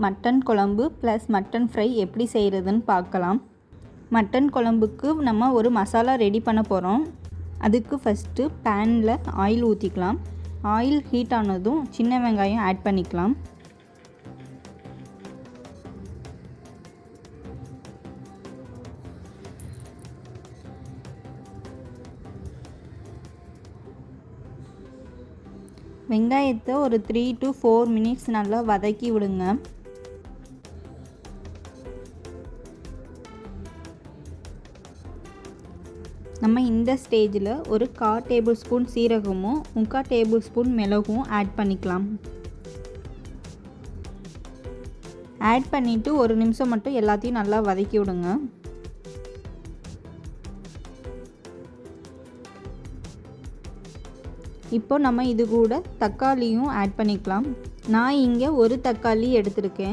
Mutton குழம்பு plus mutton fry எப்படி செய்கிறதுன்னு பார்க்கலாம். மட்டன் குழம்புக்கு நம்ம ஒரு மசாலா ரெடி பண்ண போகிறோம். அதுக்கு ஃபஸ்ட்டு பேனில் ஆயில் ஊற்றிக்கலாம். ஆயில் ஹீட் ஆனதும் சின்ன வெங்காயம் ஆட் பண்ணிக்கலாம். வெங்காயத்தை ஒரு 3 to 4 minutes நல்லா வதக்கி விடுங்க. நம்ம இந்த ஸ்டேஜில் ஒரு 1/4 டேபிள் ஸ்பூன் சீரகமும் 3/4 டேபிள் ஸ்பூன் மிளகும் ஆட் பண்ணிக்கலாம். ஆட் பண்ணிவிட்டு ஒரு நிமிஷம் மட்டும் எல்லாத்தையும் நல்லா வதக்கி விடுங்க. இப்போ நம்ம இது கூட தக்காளியும் ஆட் பண்ணிக்கலாம். நான் இங்கே ஒரு தக்காளி எடுத்திருக்கேன்.